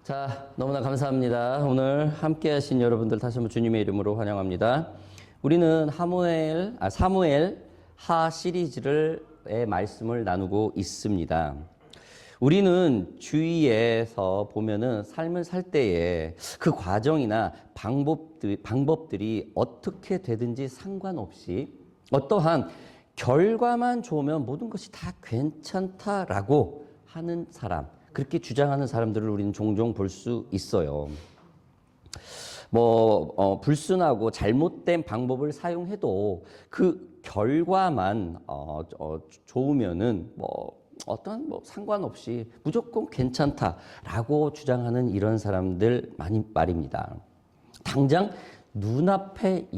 자, 너무나 감사합니다. 오늘 함께 하신 여러분들 다시 한번 주님의 이름으로 환영합니다. 우리는 사무엘 하 시리즈의 말씀을 나누고 있습니다. 우리는 주위에서 보면은 삶을 살 때에 그 과정이나 방법들이 어떻게 되든지 상관없이 어떠한 결과만 좋으면 모든 것이 다 괜찮다라고 하는 사람, 그렇게 주장하는 사람들을 우리는 종종 볼 수 있어요. 불순하고 잘못된 방법을 사용해도 그 결과만 좋으면은 어떤 상관없이 무조건 괜찮다라고 주장하는 이런 사람들 말입니다. 당장 눈앞의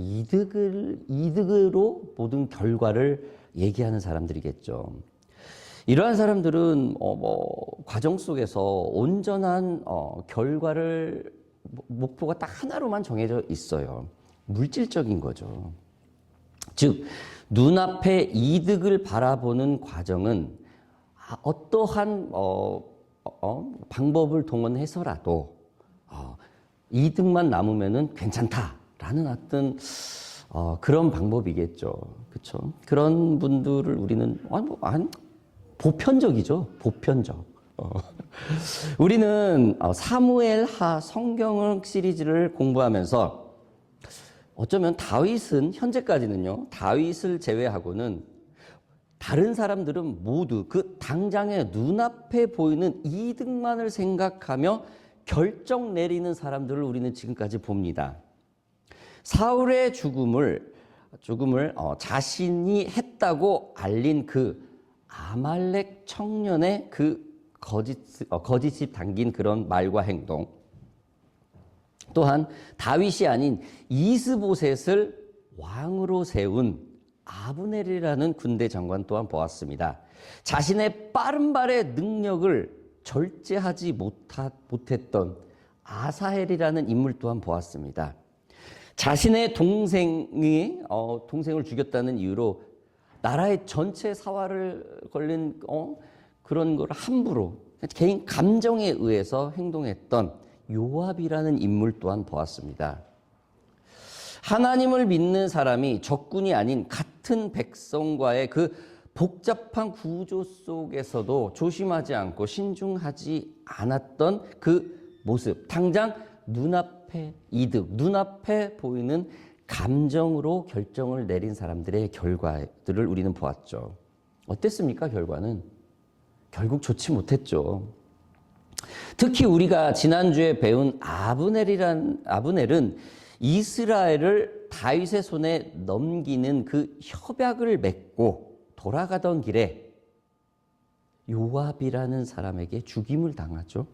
이득으로 모든 결과를 얘기하는 사람들이겠죠. 이러한 사람들은 과정 속에서 온전한 결과를 목표가 딱 하나로만 정해져 있어요. 물질적인 거죠. 즉 눈앞의 이득을 바라보는 과정은 어떠한 방법을 동원해서라도 이득만 남으면은 괜찮다라는 어떤 그런 방법이겠죠. 그렇죠? 그런 분들을 우리는 보편적이죠. 보편적. 우리는 사무엘 하 성경 시리즈를 공부하면서 어쩌면 현재까지는요, 다윗을 제외하고는 다른 사람들은 모두 그 당장의 눈앞에 보이는 이득만을 생각하며 결정 내리는 사람들을 우리는 지금까지 봅니다. 사울의 죽음을 자신이 했다고 알린 그 아말렉 청년의 그 거짓이 담긴 그런 말과 행동, 또한 다윗이 아닌 이스보셋을 왕으로 세운 아브넬이라는 군대 장관 또한 보았습니다. 자신의 빠른 발의 능력을 절제하지 못했던 아사헬이라는 인물 또한 보았습니다. 자신의 동생을 죽였다는 이유로 나라의 전체 사활을 걸린 그런 걸 함부로 개인 감정에 의해서 행동했던 요압이라는 인물 또한 보았습니다. 하나님을 믿는 사람이 적군이 아닌 같은 백성과의 그 복잡한 구조 속에서도 조심하지 않고 신중하지 않았던 그 모습, 당장 눈앞의 이득, 눈앞에 보이는 감정으로 결정을 내린 사람들의 결과들을 우리는 보았죠. 어땠습니까? 결과는 결국 좋지 못했죠. 특히 우리가 지난주에 배운 아브넬은 이스라엘을 다윗의 손에 넘기는 그 협약을 맺고 돌아가던 길에 요압이라는 사람에게 죽임을 당하죠.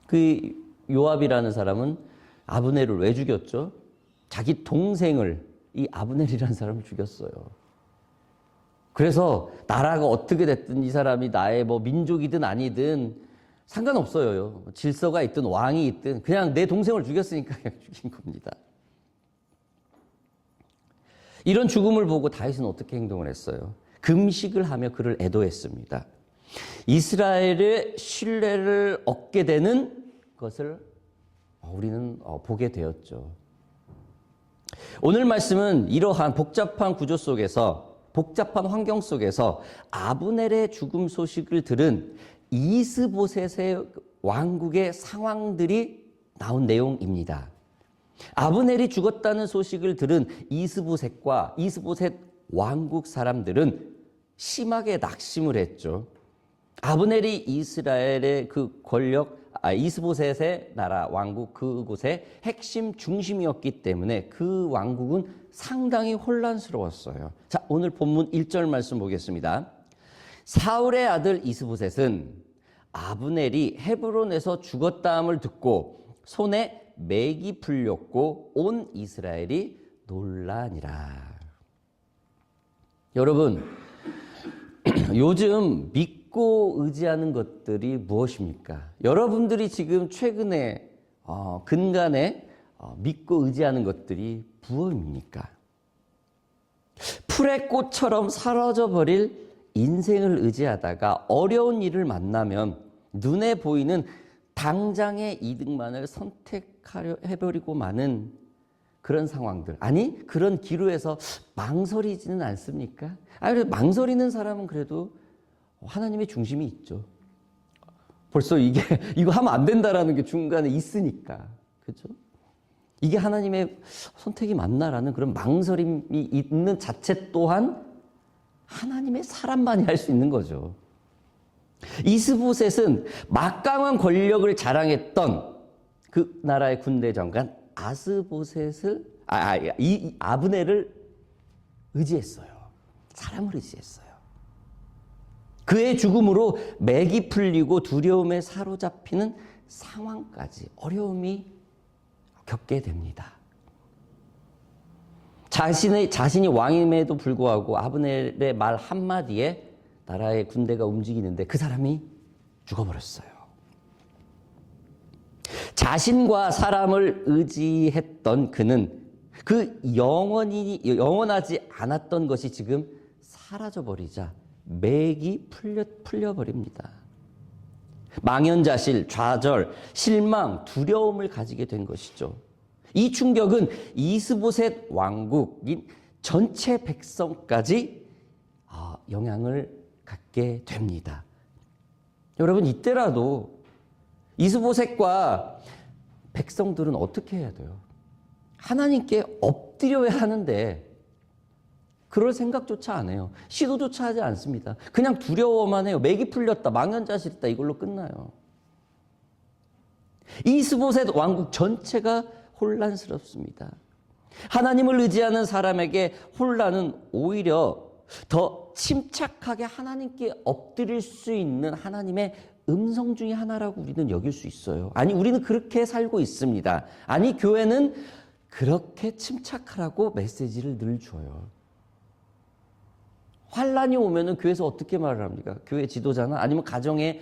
그 요압이라는 사람은 아브넬을 왜 죽였죠? 자기 동생을, 이 아브넬이라는 사람을 죽였어요. 그래서 나라가 어떻게 됐든 이 사람이 나의 민족이든 아니든 상관없어요. 질서가 있든 왕이 있든 그냥 내 동생을 죽였으니까 그냥 죽인 겁니다. 이런 죽음을 보고 다윗은 어떻게 행동을 했어요? 금식을 하며 그를 애도했습니다. 이스라엘의 신뢰를 얻게 되는 것을 우리는 보게 되었죠. 오늘 말씀은 이러한 복잡한 구조 속에서, 복잡한 환경 속에서 아브넬의 죽음 소식을 들은 이스보셋의 왕국의 상황들이 나온 내용입니다. 아브넬이 죽었다는 소식을 들은 이스보셋 왕국 사람들은 심하게 낙심을 했죠. 아브넬이 이스라엘의 그 이스보셋의 나라 왕국 그곳의 핵심 중심이었기 때문에 그 왕국은 상당히 혼란스러웠어요. 자, 오늘 본문 1절 말씀 보겠습니다. 사울의 아들 이스보셋은 아브넬이 헤브론에서 죽었다함을 듣고 손에 맥이 풀렸고 온 이스라엘이 놀라니라. 여러분, 요즘 믿고 의지하는 것들이 무엇입니까? 여러분들이 지금 최근에 근간에 믿고 의지하는 것들이 무엇입니까? 풀의 꽃처럼 사라져버릴 인생을 의지하다가 어려운 일을 만나면 눈에 보이는 당장의 이득만을 선택하려 해버리고 마는 그런 상황들. 아니, 그런 기로에서 망설이지는 않습니까? 아니, 망설이는 사람은 그래도 하나님의 중심이 있죠. 벌써 이거 하면 안 된다라는 게 중간에 있으니까. 그죠? 이게 하나님의 선택이 맞나라는 그런 망설임이 있는 자체 또한 하나님의 사람만이 할 수 있는 거죠. 이스보셋은 막강한 권력을 자랑했던 그 나라의 군대 장관 아브넬을 의지했어요. 사람을 의지했어요. 그의 죽음으로 맥이 풀리고 두려움에 사로잡히는 상황까지 어려움이 겪게 됩니다. 자신이 왕임에도 불구하고 아브넬의 말 한마디에 나라의 군대가 움직이는데 그 사람이 죽어버렸어요. 자신과 사람을 의지했던 그는 그 영원하지 않았던 것이 지금 사라져버리자 맥이 풀려버립니다. 망연자실, 좌절, 실망, 두려움을 가지게 된 것이죠. 이 충격은 이스보셋 왕국인 전체 백성까지 영향을 갖게 됩니다. 여러분, 이때라도 이스보셋과 백성들은 어떻게 해야 돼요? 하나님께 엎드려야 하는데 그럴 생각조차 안 해요. 시도조차 하지 않습니다. 그냥 두려워만 해요. 맥이 풀렸다, 망연자실했다, 이걸로 끝나요. 이스보셋 왕국 전체가 혼란스럽습니다. 하나님을 의지하는 사람에게 혼란은 오히려 더 침착하게 하나님께 엎드릴 수 있는 하나님의 음성 중에 하나라고 우리는 여길 수 있어요. 아니, 우리는 그렇게 살고 있습니다. 아니, 교회는 그렇게 침착하라고 메시지를 늘 줘요. 환란이 오면은 교회에서 어떻게 말을 합니까? 교회 지도자나 아니면 가정에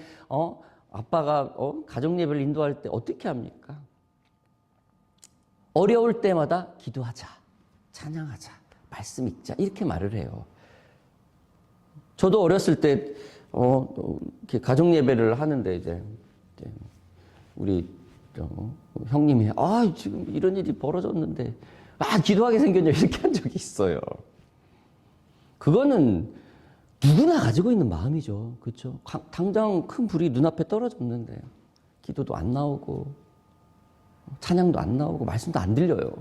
아빠가 가정 예배를 인도할 때 어떻게 합니까? 어려울 때마다 기도하자, 찬양하자, 말씀 읽자 이렇게 말을 해요. 저도 어렸을 때 이렇게 가정 예배를 하는데 이제 우리 형님이 지금 이런 일이 벌어졌는데 기도하게 생겼냐 이렇게 한 적이 있어요. 그거는 누구나 가지고 있는 마음이죠. 그렇죠? 당장 큰 불이 눈앞에 떨어졌는데 기도도 안 나오고 찬양도 안 나오고 말씀도 안 들려요.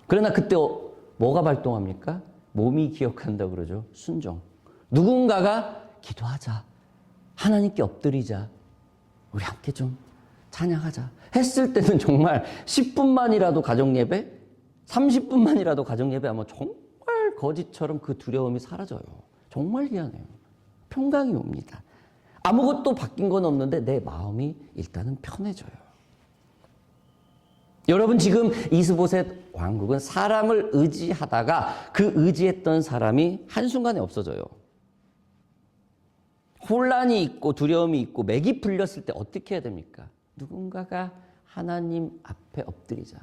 그러나 그때 뭐가 발동합니까? 몸이 기억한다고 그러죠. 순종. 누군가가 기도하자. 하나님께 엎드리자. 우리 함께 좀 찬양하자. 했을 때는 정말 10분만이라도 가정예배, 30분만이라도 가정예배 하면 정말 거짓처럼 그 두려움이 사라져요. 정말 희한해요. 평강이 옵니다. 아무것도 바뀐 건 없는데 내 마음이 일단은 편해져요. 여러분, 지금 이스보셋 왕국은 사람을 의지하다가 그 의지했던 사람이 한순간에 없어져요. 혼란이 있고 두려움이 있고 맥이 풀렸을 때 어떻게 해야 됩니까? 누군가가 하나님 앞에 엎드리자.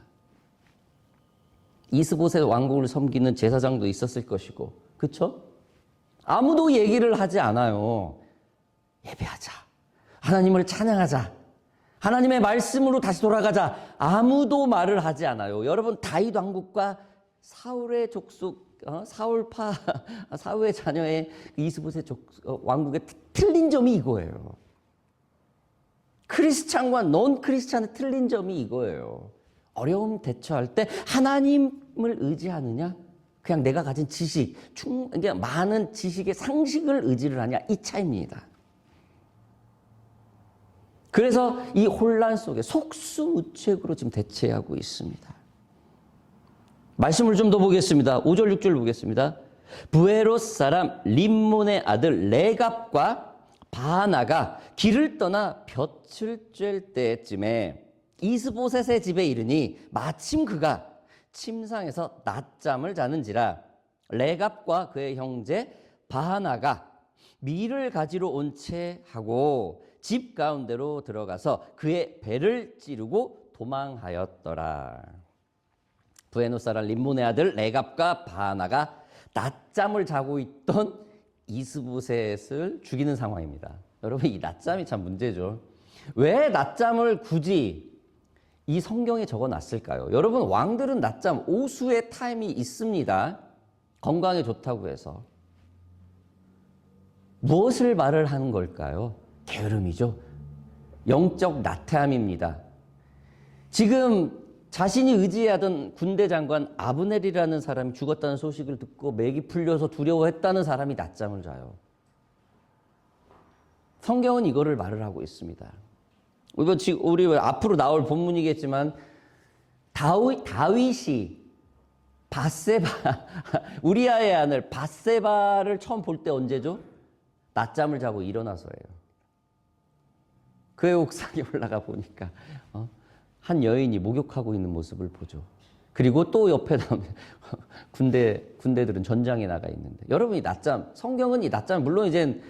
이스보셋 왕국을 섬기는 제사장도 있었을 것이고, 그렇죠? 아무도 얘기를 하지 않아요. 예배하자. 하나님을 찬양하자. 하나님의 말씀으로 다시 돌아가자. 아무도 말을 하지 않아요. 여러분, 다윗 왕국과 사울의 족속, 사울의 자녀의 이스보셋 왕국의 틀린 점이 이거예요. 크리스찬과 논 크리스찬의 틀린 점이 이거예요. 어려움 대처할 때 하나님을 의지하느냐? 그냥 내가 가진 지식, 그러니까 많은 지식의 상식을 의지를 하냐? 이 차이입니다. 그래서 이 혼란 속에 속수무책으로 지금 대체하고 있습니다. 말씀을 좀 더 보겠습니다. 5절, 6절 보겠습니다. 부에롯 사람 림몬의 아들 레갑과 바하나가 길을 떠나 볕을 쬐을 때쯤에 이스보셋의 집에 이르니 마침 그가 침상에서 낮잠을 자는지라 레갑과 그의 형제 바하나가 밀을 가지러 온 채 하고 집 가운데로 들어가서 그의 배를 찌르고 도망하였더라. 부에노 사람 림몬의 아들 레갑과 바하나가 낮잠을 자고 있던 이스보셋을 죽이는 상황입니다. 여러분, 이 낮잠이 참 문제죠. 왜 낮잠을 굳이 이 성경에 적어놨을까요? 여러분, 왕들은 낮잠 오수의 타임이 있습니다. 건강에 좋다고 해서. 무엇을 말을 하는 걸까요? 게으름이죠. 영적 나태함입니다. 지금 자신이 의지하던 군대 장관 아브넬이라는 사람이 죽었다는 소식을 듣고 맥이 풀려서 두려워했다는 사람이 낮잠을 자요. 성경은 이거를 말을 하고 있습니다. 우리 앞으로 나올 본문이겠지만 다윗이 바세바 우리아의 아들 바세바를 처음 볼 때 언제죠? 낮잠을 자고 일어나서예요. 그의 옥상에 올라가 보니까 한 여인이 목욕하고 있는 모습을 보죠. 그리고 또 옆에 나오면 군대들은 전장에 나가 있는데, 여러분, 이 낮잠, 성경은 이 낮잠, 물론 이젠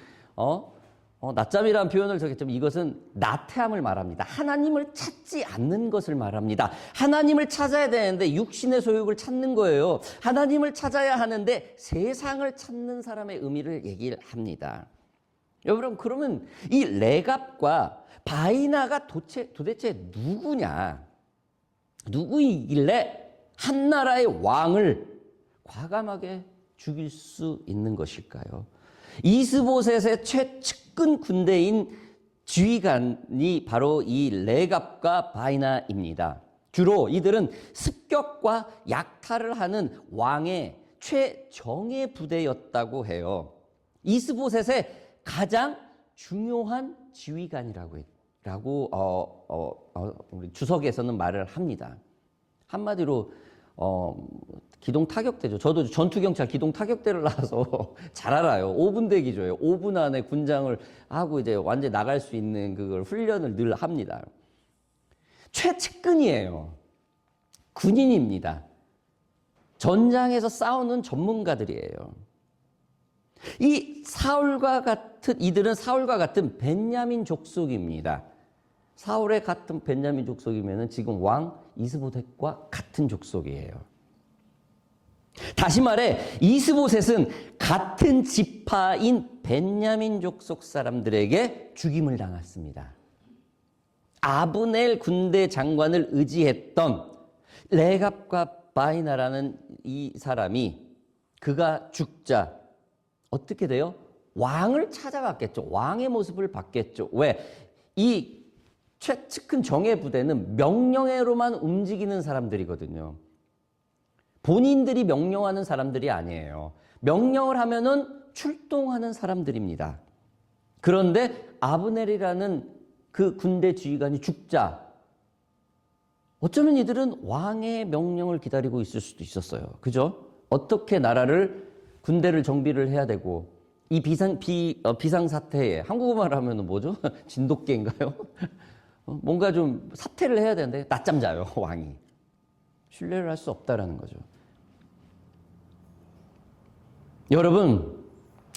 낮잠이라는 표현을 적겠지만 이것은 나태함을 말합니다. 하나님을 찾지 않는 것을 말합니다. 하나님을 찾아야 되는데 육신의 소욕을 찾는 거예요. 하나님을 찾아야 하는데 세상을 찾는 사람의 의미를 얘기를 합니다. 여러분, 그러면 이 레갑과 바이나가 도대체 누구냐? 누구이길래 한 나라의 왕을 과감하게 죽일 수 있는 것일까요? 이스보셋의 최측근 군대인 지휘관이 바로 이 레갑과 바이나입니다. 주로 이들은 습격과 약탈을 하는 왕의 최정예 부대였다고 해요. 이스보셋의 가장 중요한 지휘관이라고 우리 주석에서는 말을 합니다. 한마디로 기동 타격대죠. 저도 전투경찰 기동 타격대를 나와서 잘 알아요. 5분대 기조예요. 5분 안에 군장을 하고 이제 완전히 나갈 수 있는 그걸 훈련을 늘 합니다. 최측근이에요. 군인입니다. 전장에서 싸우는 전문가들이에요. 이들은 사울과 같은 벤야민 족속입니다. 사울의 같은 벤야민 족속이면 지금 왕 이스보셋과 같은 족속이에요. 다시 말해 이스보셋은 같은 지파인 벤야민 족속 사람들에게 죽임을 당했습니다. 아브넬 군대 장관을 의지했던 레갑과 바이나라는 이 사람이 그가 죽자 어떻게 돼요? 왕을 찾아갔겠죠. 왕의 모습을 받겠죠. 왜? 이 최측근 정예 부대는 명령으로만 움직이는 사람들이거든요. 본인들이 명령하는 사람들이 아니에요. 명령을 하면은 출동하는 사람들입니다. 그런데 아브넬이라는 그 군대 지휘관이 죽자 어쩌면 이들은 왕의 명령을 기다리고 있을 수도 있었어요. 그죠? 어떻게 군대를 정비를 해야 되고, 이 비상사태에, 한국어말 하면 뭐죠? 진돗개인가요? 뭔가 좀 사퇴를 해야 되는데, 낮잠 자요, 왕이. 신뢰를 할 수 없다라는 거죠. 여러분,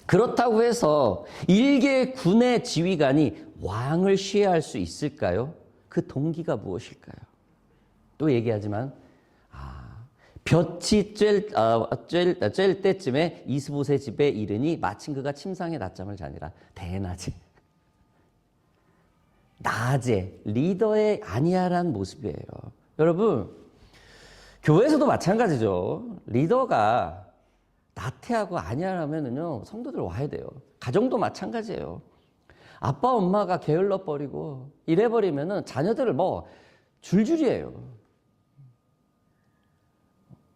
그렇다고 해서 일개 군의 지휘관이 왕을 시해할 수 있을까요? 그 동기가 무엇일까요? 또 얘기하지만, 볕이 쬐일 때쯤에 이스보셋 집에 이르니 마침 그가 침상에 낮잠을 자니라. 대낮에. 낮에 리더의 아니야라는 모습이에요. 여러분, 교회에서도 마찬가지죠. 리더가 나태하고 아니야라면은요, 성도들 와야 돼요. 가정도 마찬가지예요. 아빠 엄마가 게을러 버리고 이래 버리면은 자녀들을 줄줄이에요.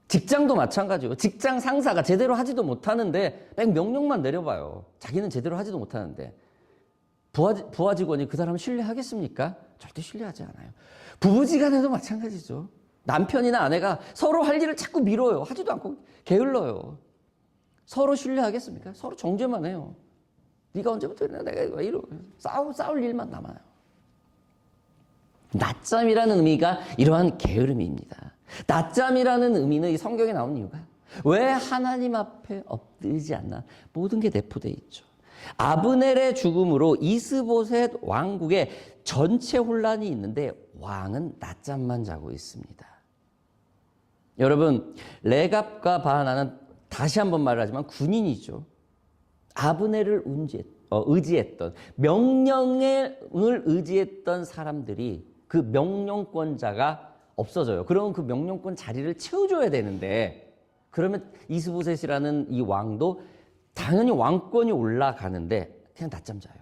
직장도 마찬가지고, 직장 상사가 제대로 하지도 못하는데 맹 명령만 내려봐요. 자기는 제대로 하지도 못하는데 부하 직원이 그 사람을 신뢰하겠습니까? 절대 신뢰하지 않아요. 부부지간에도 마찬가지죠. 남편이나 아내가 서로 할 일을 자꾸 미뤄요. 하지도 않고 게을러요. 서로 신뢰하겠습니까? 서로 정죄만 해요. 네가 언제부터 이러냐, 내가 이러고 싸울 일만 남아요. 낮잠이라는 의미가 이러한 게으름입니다. 낮잠이라는 의미는 이 성경에 나온 이유가 왜 하나님 앞에 엎드리지 않나? 모든 게 내포되어 있죠. 아브넬의 죽음으로 이스보셋 왕국에 전체 혼란이 있는데 왕은 낮잠만 자고 있습니다. 여러분, 레갑과 바하나는 다시 한번 말을 하지만 군인이죠. 아브넬을 의지했던 명령을 의지했던 사람들이 그 명령권자가 없어져요. 그러면 그 명령권 자리를 채워줘야 되는데 그러면 이스보셋이라는 이 왕도 당연히 왕권이 올라가는데 그냥 낮잠 자요.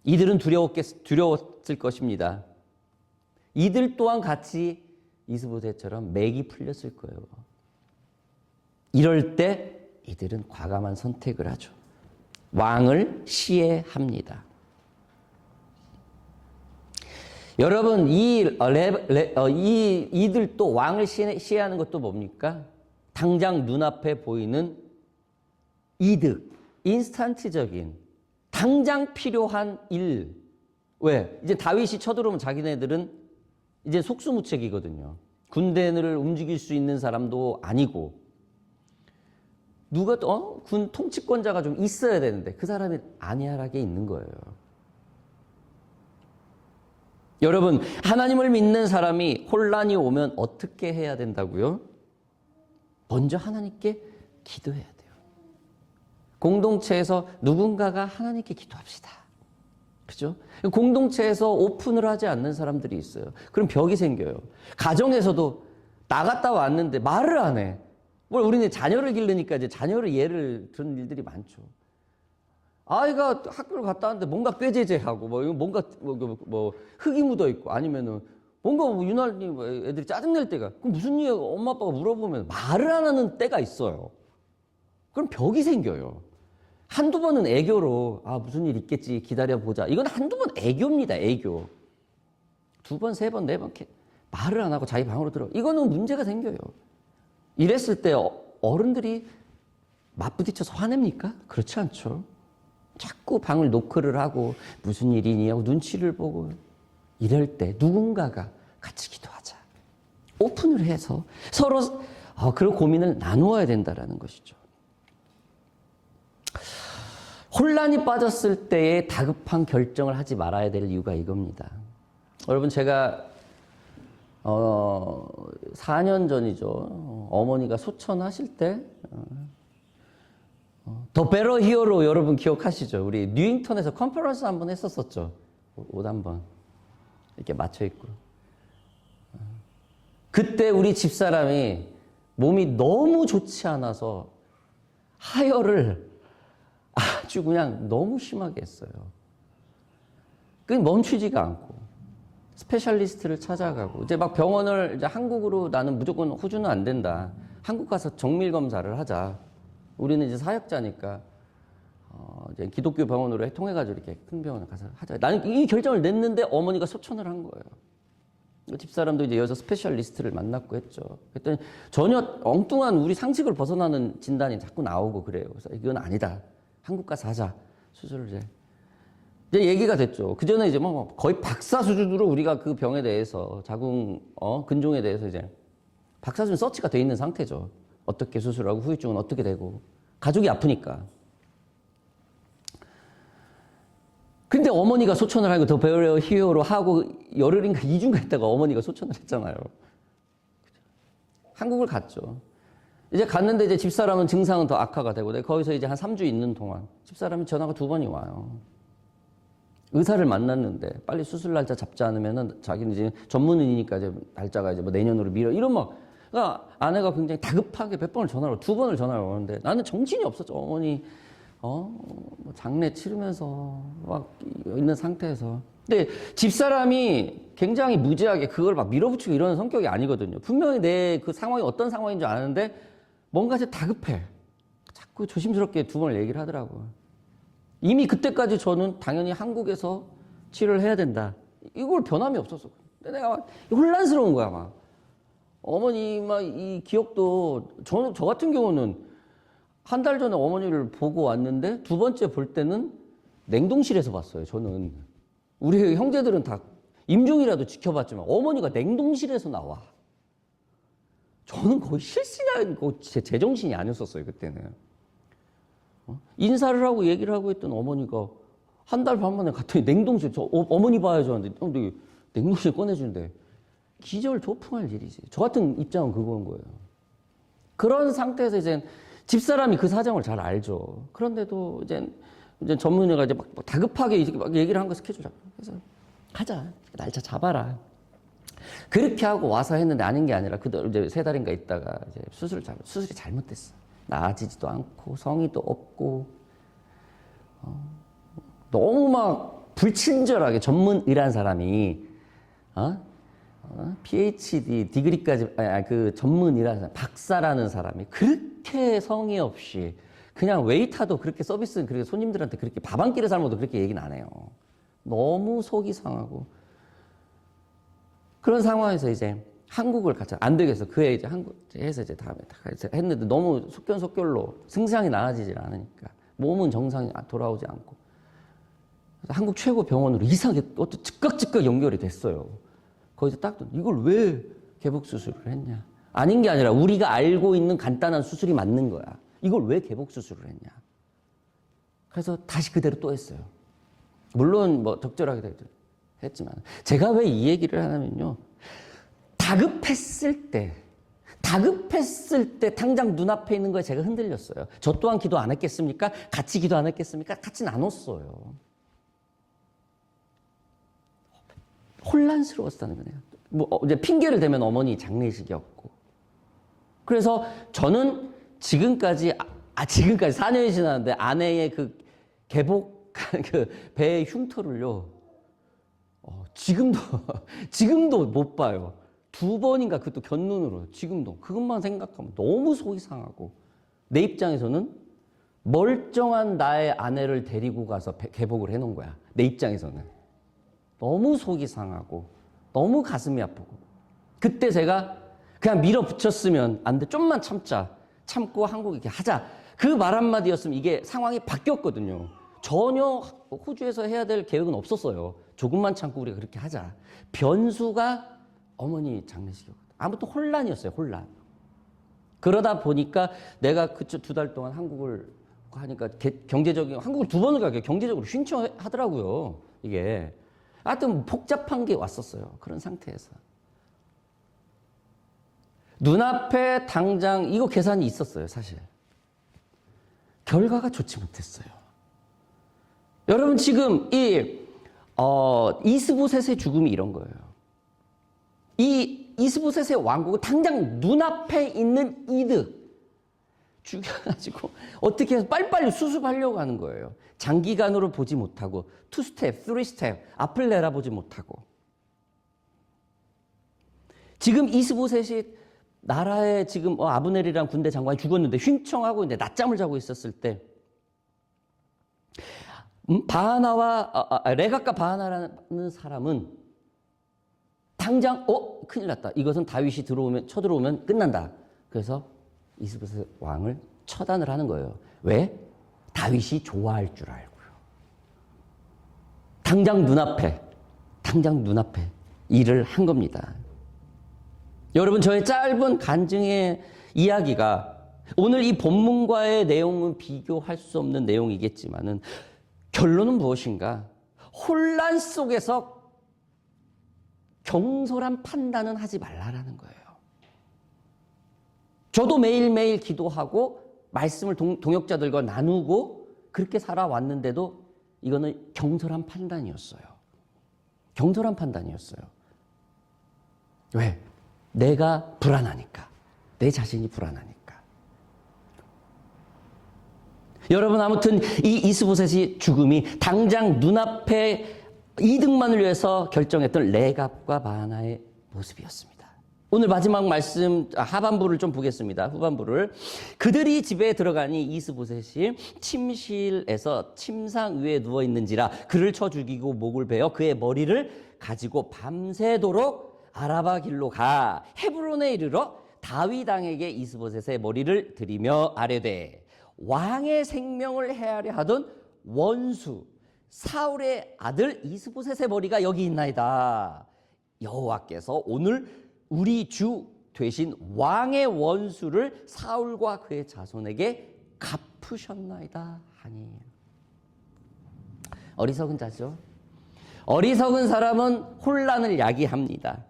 이들은 두려웠을 것입니다. 이들 또한 같이 이스보셋처럼 맥이 풀렸을 거예요. 이럴 때 이들은 과감한 선택을 하죠. 왕을 시해합니다. 여러분, 이들 또 왕을 시해하는 것도 뭡니까? 당장 눈앞에 보이는 이득, 인스턴트적인, 당장 필요한 일. 왜? 이제 다윗이 쳐들어오면 자기네들은 이제 속수무책이거든요. 군대를 움직일 수 있는 사람도 아니고, 누가 또, 군 통치권자가 좀 있어야 되는데, 그 사람이 안이하락에 있는 거예요. 여러분, 하나님을 믿는 사람이 혼란이 오면 어떻게 해야 된다고요? 먼저 하나님께 기도해야 돼요. 공동체에서 누군가가 하나님께 기도합시다. 그죠? 공동체에서 오픈을 하지 않는 사람들이 있어요. 그럼 벽이 생겨요. 가정에서도 나갔다 왔는데 말을 안 해. 우리는 자녀를 기르니까 이제 자녀를 예를 드는 일들이 많죠. 아이가 학교를 갔다 왔는데 뭔가 꾀죄죄하고 뭔가 흙이 묻어 있고 아니면은 뭔가 유난히 애들이 짜증낼 때가 그럼 무슨 일이야 엄마 아빠가 물어보면 말을 안 하는 때가 있어요. 그럼 벽이 생겨요. 한두 번은 애교로 무슨 일 있겠지 기다려보자. 이건 한두 번 애교입니다. 애교. 두 번, 세 번, 네 번 말을 안 하고 자기 방으로 들어. 이거는 문제가 생겨요. 이랬을 때 어른들이 맞부딪혀서 화냅니까? 그렇지 않죠. 자꾸 방을 노크를 하고 무슨 일이니 하고 눈치를 보고 이럴 때 누군가가 같이 기도하자. 오픈을 해서 서로 그런 고민을 나누어야 된다는 것이죠. 혼란이 빠졌을 때에 다급한 결정을 하지 말아야 될 이유가 이겁니다. 여러분 제가 4년 전이죠. 어머니가 소천하실 때 더 베러 히어로 여러분 기억하시죠? 우리 뉴잉턴에서 컨퍼런스 한번 했었었죠. 옷 한번 이렇게 맞춰 입고. 그때 우리 집사람이 몸이 너무 좋지 않아서 하혈을 아주 그냥 너무 심하게 했어요. 그게 멈추지가 않고 스페셜리스트를 찾아가고 이제 막 병원을 이제 한국으로 나는 무조건 호주는 안 된다. 한국 가서 정밀 검사를 하자. 우리는 이제 사역자니까 이제 기독교 병원으로 통해가지고 이렇게 큰 병원에 가서 하자. 나는 이 결정을 냈는데 어머니가 소천을 한 거예요. 집사람도 이제 여자 스페셜리스트를 만났고 했죠. 그랬더니 전혀 엉뚱한 우리 상식을 벗어나는 진단이 자꾸 나오고 그래요. 그래서 이건 아니다. 한국 가서 하자. 수술을 이제 얘기가 됐죠. 그 전에 이제 거의 박사 수준으로 우리가 그 병에 대해서 근종에 대해서 이제 박사 수준 서치가 돼 있는 상태죠. 어떻게 수술하고 후유증은 어떻게 되고 가족이 아프니까. 근데 어머니가 소천을 하고 더 베러 히어로 하고 열흘인가 2주인가 있다가 어머니가 소천을 했잖아요. 한국을 갔죠. 이제 갔는데 이제 집사람은 증상은 더 악화가 되고 거기서 이제 한 3주 있는 동안 집사람이 전화가 2번이 와요. 의사를 만났는데 빨리 수술 날짜 잡지 않으면은 자기는 이제 전문의니까 이제 날짜가 이제 내년으로 미뤄 이런 그러니까 아내가 굉장히 다급하게 몇 번을 전화를 2번을 전화를 오는데 나는 정신이 없었죠. 어머니 장례 치르면서 막 있는 상태에서. 근데 집사람이 굉장히 무지하게 그걸 막 밀어붙이고 이러는 성격이 아니거든요. 분명히 내 그 상황이 어떤 상황인 줄 아는데 뭔가 이제 다급해. 자꾸 조심스럽게 2번을 얘기를 하더라고요. 이미 그때까지 저는 당연히 한국에서 치료를 해야 된다. 이걸 변함이 없었어. 근데 내가 막 혼란스러운 거야, 막. 어머니 막 이 기억도 저 같은 경우는 한 달 전에 어머니를 보고 왔는데 2번째 볼 때는 냉동실에서 봤어요. 저는 우리 형제들은 다 임종이라도 지켜봤지만 어머니가 냉동실에서 나와. 저는 거의 실시간 제정신이 아니었었어요. 그때는 인사를 하고 얘기를 하고 했던 어머니가 한 달 반 만에 갔더니 냉동실 어머니 봐야죠 하는데 냉동실 꺼내주는데 기절조풍할 일이지. 저 같은 입장은 그건 거예요. 그런 상태에서 이제 집사람이 그 사정을 잘 알죠. 그런데도 이제 전문의가 이제 막 다급하게 이렇게 막 얘기를 한 거 스케줄 잡고. 그래서 가자. 날짜 잡아라. 그렇게 하고 와서 했는데 아닌 게 아니라 이제 3달인가 있다가 이제 수술이 잘못됐어. 나아지지도 않고 성의도 없고 너무 막 불친절하게 전문의란 사람이 PhD 디그리까지 그 전문의라는 사람, 박사라는 사람이 그렇게 성의 없이 그냥 웨이터도 그렇게 서비스 그렇게 손님들한테 그렇게 밥 한 끼를 삶아도 그렇게 얘기는 안 해요. 너무 속이 상하고 그런 상황에서 이제 한국을 가자. 안 되겠어. 그애 이제 한국에서 이제 다음에 했는데 너무 속견속결로 승상이 나아지질 않으니까 몸은 정상이 돌아오지 않고 한국 최고 병원으로 이상하게 어떤 즉각 연결이 됐어요. 거기서 딱 이걸 왜 개복 수술을 했냐? 아닌 게 아니라 우리가 알고 있는 간단한 수술이 맞는 거야. 이걸 왜 개복 수술을 했냐? 그래서 다시 그대로 또 했어요. 물론 뭐 적절하게 했지만 제가 왜 이 얘기를 하냐면요. 다급했을 때 당장 눈앞에 있는 거에 제가 흔들렸어요. 저 또한 기도 안 했겠습니까? 같이 기도 안 했겠습니까? 같이 나눴어요. 혼란스러웠다는 거네요. 뭐 이제 핑계를 대면 어머니 장례식이었고. 그래서 저는 지금까지 4년이 지났는데 아내의 그 개복한 그 배의 흉터를요. 지금도 못 봐요. 2번인가 그것도 곁눈으로 지금도 그것만 생각하면 너무 속이 상하고 내 입장에서는 멀쩡한 나의 아내를 데리고 가서 개복을 해놓은 거야. 내 입장에서는 너무 속이 상하고 너무 가슴이 아프고 그때 제가 그냥 밀어붙였으면 안 돼. 좀만 참고 한국에 이렇게 하자. 그 말 한마디였으면 이게 상황이 바뀌었거든요. 전혀 호주에서 해야 될 계획은 없었어요. 조금만 참고 우리가 그렇게 하자. 변수가 어머니 장례식이었거든요. 아무튼 혼란이었어요. 혼란. 그러다 보니까 내가 그쪽 2달 동안 한국을 하니까 경제적인 한국을 2번을 가게 경제적으로 쉰청하더라고요. 이게 하여튼 복잡한 게 왔었어요. 그런 상태에서 눈앞에 당장 이거 계산이 있었어요. 사실 결과가 좋지 못했어요. 여러분 지금 이스보셋의 죽음이 이런 거예요. 이 이스보셋의 왕국은 당장 눈앞에 있는 이득 죽여가지고 어떻게 해서 빨리빨리 수습하려고 하는 거예요. 장기간으로 보지 못하고 2스텝, 3스텝 앞을 내다보지 못하고 지금 이스보셋이 나라에 지금 아브넬이라는 군대 장관이 죽었는데 휜청하고 이제 낮잠을 자고 있었을 때 바하나와 레갑과 바하나라는 사람은 당장 큰일 났다. 이것은 다윗이 쳐들어오면 끝난다. 그래서 이스보셋 왕을 처단을 하는 거예요. 왜? 다윗이 좋아할 줄 알고요. 당장 눈앞에 일을 한 겁니다. 여러분 저의 짧은 간증의 이야기가 오늘 이 본문과의 내용은 비교할 수 없는 내용이겠지만은 결론은 무엇인가? 혼란 속에서 경솔한 판단은 하지 말라라는 거예요. 저도 매일매일 기도하고 말씀을 동역자들과 나누고 그렇게 살아왔는데도 이거는 경솔한 판단이었어요. 경솔한 판단이었어요. 왜? 내가 불안하니까. 내 자신이 불안하니까. 여러분 아무튼 이 이스보셋의 죽음이 당장 눈앞에 이득만을 위해서 결정했던 레갑과 바하나의 모습이었습니다. 오늘 마지막 말씀 하반부를 좀 보겠습니다. 후반부를. 그들이 집에 들어가니 이스보셋이 침실에서 침상 위에 누워있는지라 그를 쳐 죽이고 목을 베어 그의 머리를 가지고 밤새도록 아라바 길로 가 헤브론에 이르러 다윗 왕에게 이스보셋의 머리를 드리며 아뢰되 왕의 생명을 해하려 하던 원수 사울의 아들 이스보셋의 머리가 여기 있나이다. 여호와께서 오늘 우리 주 되신 왕의 원수를 사울과 그의 자손에게 갚으셨나이다 하니. 어리석은 자죠. 어리석은 사람은 혼란을 야기합니다.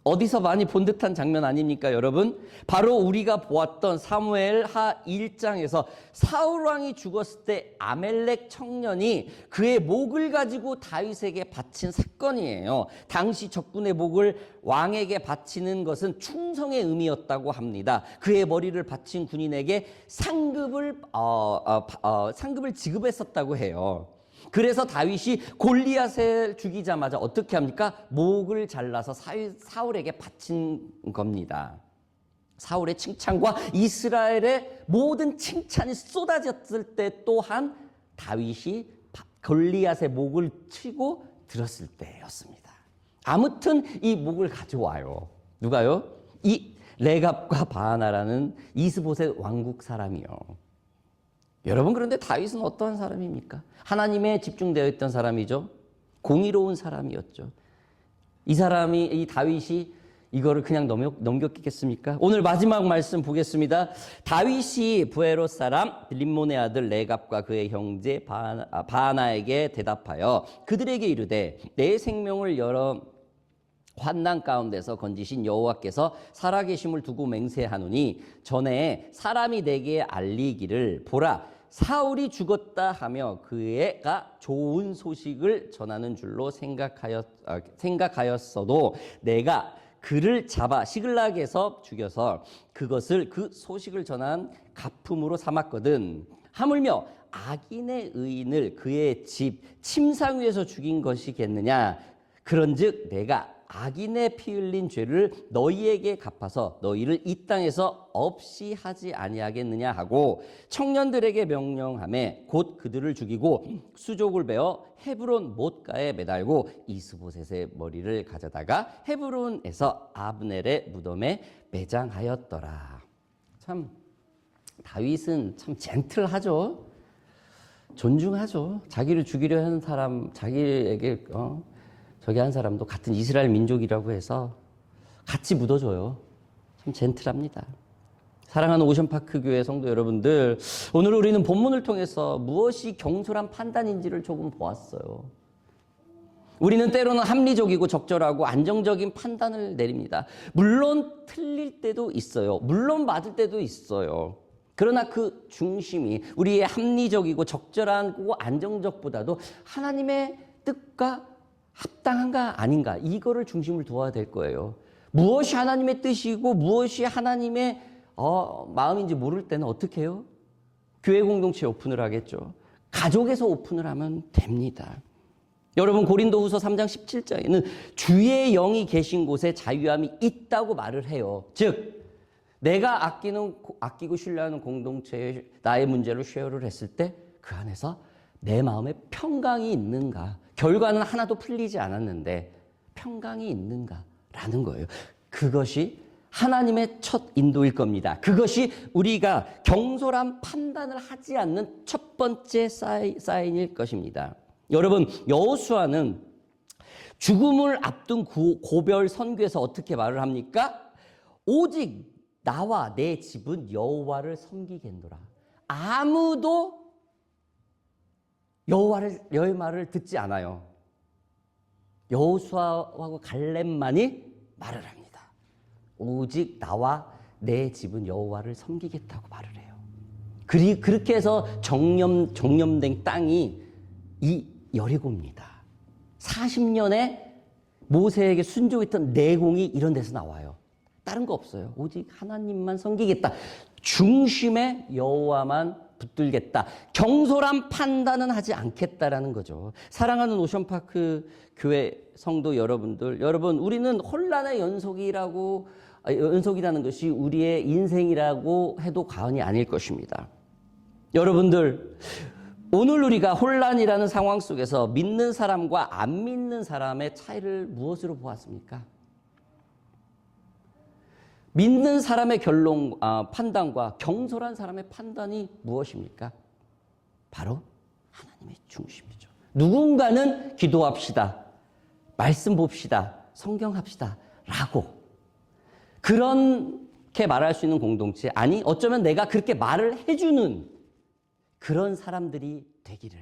어디서 많이 본 듯한 장면 아닙니까, 여러분? 바로 우리가 보았던 사무엘하 1장에서 사울 왕이 죽었을 때 아멜렉 청년이 그의 목을 가지고 다윗에게 바친 사건이에요. 당시 적군의 목을 왕에게 바치는 것은 충성의 의미였다고 합니다. 그의 머리를 바친 군인에게 상급을 지급했었다고 해요. 그래서 다윗이 골리앗을 죽이자마자 어떻게 합니까? 목을 잘라서 사울에게 바친 겁니다. 사울의 칭찬과 이스라엘의 모든 칭찬이 쏟아졌을 때 또한 다윗이 골리앗의 목을 치고 들었을 때였습니다. 아무튼 이 목을 가져와요. 누가요? 이 레갑과 바하나라는 이스보셋 왕국 사람이요. 여러분, 그런데 다윗은 어떠한 사람입니까? 하나님에 집중되어 있던 사람이죠. 공의로운 사람이었죠. 이 다윗이 이거를 그냥 넘겼겠습니까? 오늘 마지막 말씀 보겠습니다. 다윗이 부에롯 사람 림몬의 아들 레갑과 그의 형제 바하나에게 대답하여 그들에게 이르되 내 생명을 여러 환난 가운데서 건지신 여호와께서 살아계심을 두고 맹세하노니 전에 사람이 내게 알리기를 보라 사울이 죽었다 하며 그가 좋은 소식을 전하는 줄로 생각하였어도 내가 그를 잡아 시글락에서 죽여서 그것을 그 소식을 전한 가품으로 삼았거든. 하물며 악인의 의인을 그의 집 침상 위에서 죽인 것이겠느냐. 그런즉 내가 악인의 피 흘린 죄를 너희에게 갚아서 너희를 이 땅에서 없이 하지 아니하겠느냐 하고 청년들에게 명령하매 곧 그들을 죽이고 수족을 베어 헤브론 못가에 매달고 이스보셋의 머리를 가져다가 헤브론에서 아브넬의 무덤에 매장하였더라. 참 다윗은 참 젠틀하죠. 존중하죠. 자기를 죽이려 하는 사람, 자기에게 저기 한 사람도 같은 이스라엘 민족이라고 해서 같이 묻어줘요. 참 젠틀합니다. 사랑하는 오션파크 교회 성도 여러분들, 오늘 우리는 본문을 통해서 무엇이 경솔한 판단인지를 조금 보았어요. 우리는 때로는 합리적이고 적절하고 안정적인 판단을 내립니다. 물론 틀릴 때도 있어요. 물론 맞을 때도 있어요. 그러나 그 중심이 우리의 합리적이고 적절하고 안정적보다도 하나님의 뜻과 합당한가 아닌가 이거를 중심을 두어야 될 거예요. 무엇이 하나님의 뜻이고 무엇이 하나님의 마음인지 모를 때는 어떻게 해요? 교회 공동체 오픈을 하겠죠. 가족에서 오픈을 하면 됩니다. 여러분 고린도후서 3장 17장에는 주의 영이 계신 곳에 자유함이 있다고 말을 해요. 즉 내가 아끼고 신뢰하는 공동체에 나의 문제를 쉐어를 했을 때 그 안에서 내 마음에 평강이 있는가? 결과는 하나도 풀리지 않았는데 평강이 있는가라는 거예요. 그것이 하나님의 첫 인도일 겁니다. 그것이 우리가 경솔한 판단을 하지 않는 첫 번째 사인일 것입니다. 여러분 여호수아는 죽음을 앞둔 고별 선교에서 어떻게 말을 합니까? 오직 나와 내 집은 여호와를 섬기겠노라. 아무도 여호와의 말을 듣지 않아요. 여호수아하고 갈렙만이 말을 합니다. 오직 나와 내 집은 여호와를 섬기겠다고 말을 해요. 그렇게 해서 정념된 땅이 이 여리고입니다. 40년에 모세에게 순종했던 내공이 이런 데서 나와요. 다른 거 없어요. 오직 하나님만 섬기겠다. 중심에 여호와만 붙들겠다. 경솔한 판단은 하지 않겠다라는 거죠. 사랑하는 오션파크 교회 성도 여러분들, 여러분 우리는 혼란의 연속이라는 것이 우리의 인생이라고 해도 과언이 아닐 것입니다. 여러분들 오늘 우리가 혼란이라는 상황 속에서 믿는 사람과 안 믿는 사람의 차이를 무엇으로 보았습니까? 믿는 사람의 판단과 경솔한 사람의 판단이 무엇입니까? 바로 하나님의 중심이죠. 누군가는 기도합시다. 말씀 봅시다. 성경합시다. 라고 그렇게 말할 수 있는 공동체, 아니 어쩌면 내가 그렇게 말을 해주는 그런 사람들이 되기를